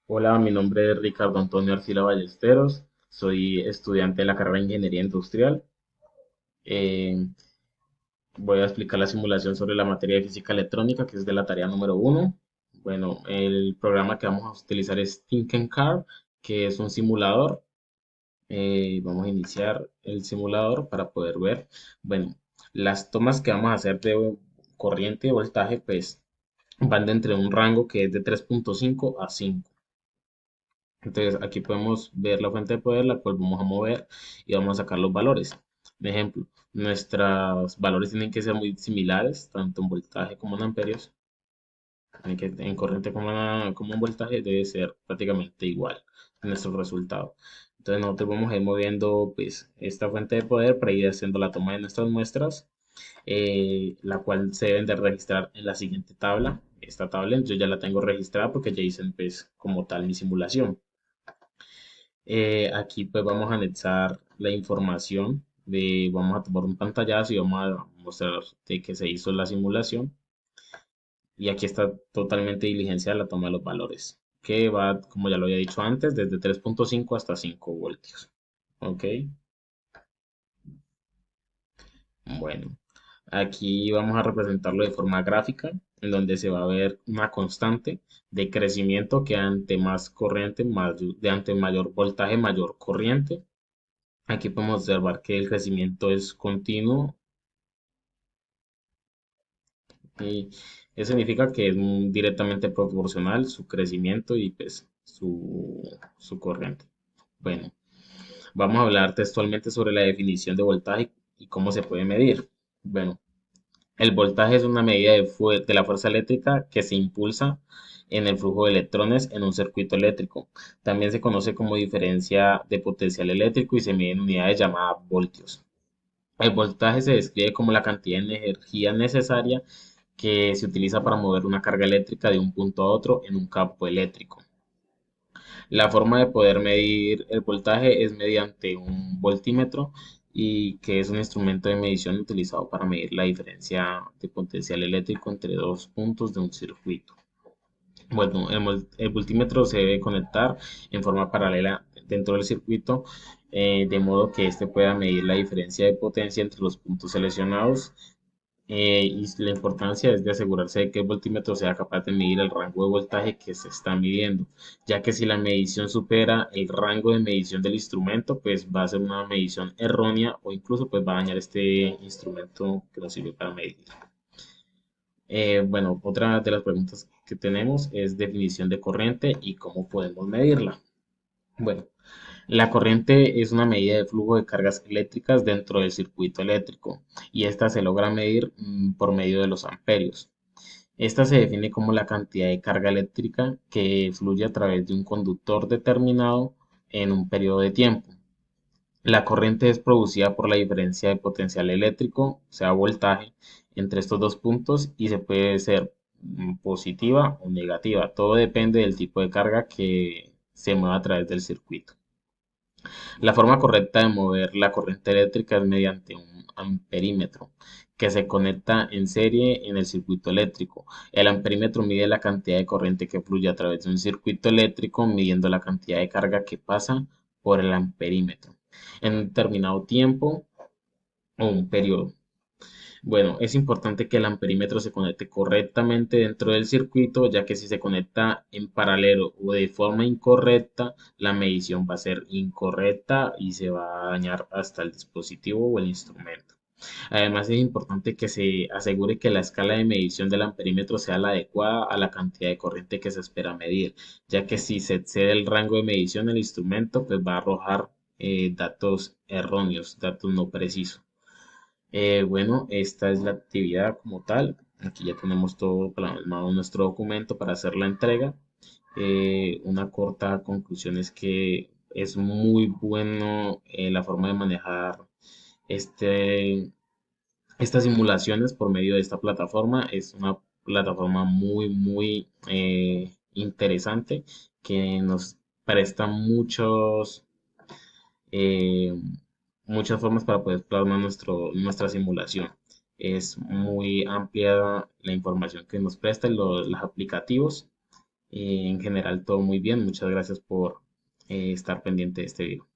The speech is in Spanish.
Hola, mi nombre es Ricardo Antonio Arcila Ballesteros, soy estudiante de la carrera de Ingeniería Industrial. Eh, Voy a explicar la simulación sobre la materia de física electrónica, que es de la tarea número uno. Bueno, el programa que vamos a utilizar es Tinkercad, que es un simulador. Vamos a iniciar el simulador para poder ver. Bueno, las tomas que vamos a hacer de corriente y voltaje, pues van de entre un rango que es de 3,5 a 5. Entonces aquí podemos ver la fuente de poder, la cual vamos a mover y vamos a sacar los valores. Por ejemplo, nuestros valores tienen que ser muy similares, tanto en voltaje como en amperios. En corriente como en voltaje debe ser prácticamente igual nuestro resultado. Entonces nosotros vamos a ir moviendo pues esta fuente de poder para ir haciendo la toma de nuestras muestras, la cual se deben de registrar en la siguiente tabla. Esta tabla yo ya la tengo registrada porque ya hice pues como tal mi simulación. Aquí pues vamos a anexar la información vamos a tomar un pantallazo y vamos a mostrar de que se hizo la simulación. Y aquí está totalmente diligenciada la toma de los valores, que va, como ya lo había dicho antes, desde 3,5 hasta 5 voltios. Ok, bueno, aquí vamos a representarlo de forma gráfica, en donde se va a ver una constante de crecimiento que ante más corriente, de ante mayor voltaje, mayor corriente. Aquí podemos observar que el crecimiento es continuo y eso significa que es directamente proporcional su crecimiento y pues su corriente. Bueno, vamos a hablar textualmente sobre la definición de voltaje y cómo se puede medir. Bueno, el voltaje es una medida de la fuerza eléctrica que se impulsa en el flujo de electrones en un circuito eléctrico. También se conoce como diferencia de potencial eléctrico y se mide en unidades llamadas voltios. El voltaje se describe como la cantidad de energía necesaria que se utiliza para mover una carga eléctrica de un punto a otro en un campo eléctrico. La forma de poder medir el voltaje es mediante un voltímetro y que es un instrumento de medición utilizado para medir la diferencia de potencial eléctrico entre dos puntos de un circuito. Bueno, el voltímetro se debe conectar en forma paralela dentro del circuito, de modo que éste pueda medir la diferencia de potencia entre los puntos seleccionados. Y la importancia es de asegurarse de que el voltímetro sea capaz de medir el rango de voltaje que se está midiendo, ya que si la medición supera el rango de medición del instrumento, pues va a ser una medición errónea o incluso pues va a dañar este instrumento que nos sirve para medir. Bueno, otra de las preguntas que tenemos es definición de corriente y cómo podemos medirla. Bueno, la corriente es una medida de flujo de cargas eléctricas dentro del circuito eléctrico y esta se logra medir por medio de los amperios. Esta se define como la cantidad de carga eléctrica que fluye a través de un conductor determinado en un periodo de tiempo. La corriente es producida por la diferencia de potencial eléctrico, o sea, voltaje, entre estos dos puntos y se puede ser positiva o negativa. Todo depende del tipo de carga que se mueva a través del circuito. La forma correcta de mover la corriente eléctrica es mediante un amperímetro que se conecta en serie en el circuito eléctrico. El amperímetro mide la cantidad de corriente que fluye a través de un circuito eléctrico, midiendo la cantidad de carga que pasa por el amperímetro en un determinado tiempo o un periodo. Bueno, es importante que el amperímetro se conecte correctamente dentro del circuito, ya que si se conecta en paralelo o de forma incorrecta, la medición va a ser incorrecta y se va a dañar hasta el dispositivo o el instrumento. Además, es importante que se asegure que la escala de medición del amperímetro sea la adecuada a la cantidad de corriente que se espera medir, ya que si se excede el rango de medición del instrumento, pues va a arrojar datos erróneos, datos no precisos. Bueno, esta es la actividad como tal. Aquí ya tenemos todo plasmado en nuestro documento para hacer la entrega. Una corta conclusión es que es muy bueno la forma de manejar este, estas simulaciones por medio de esta plataforma. Es una plataforma muy interesante que nos presta eh, muchas formas para poder plasmar nuestra simulación. Es muy amplia la información que nos presta los aplicativos En general todo muy bien. Muchas gracias por estar pendiente de este video.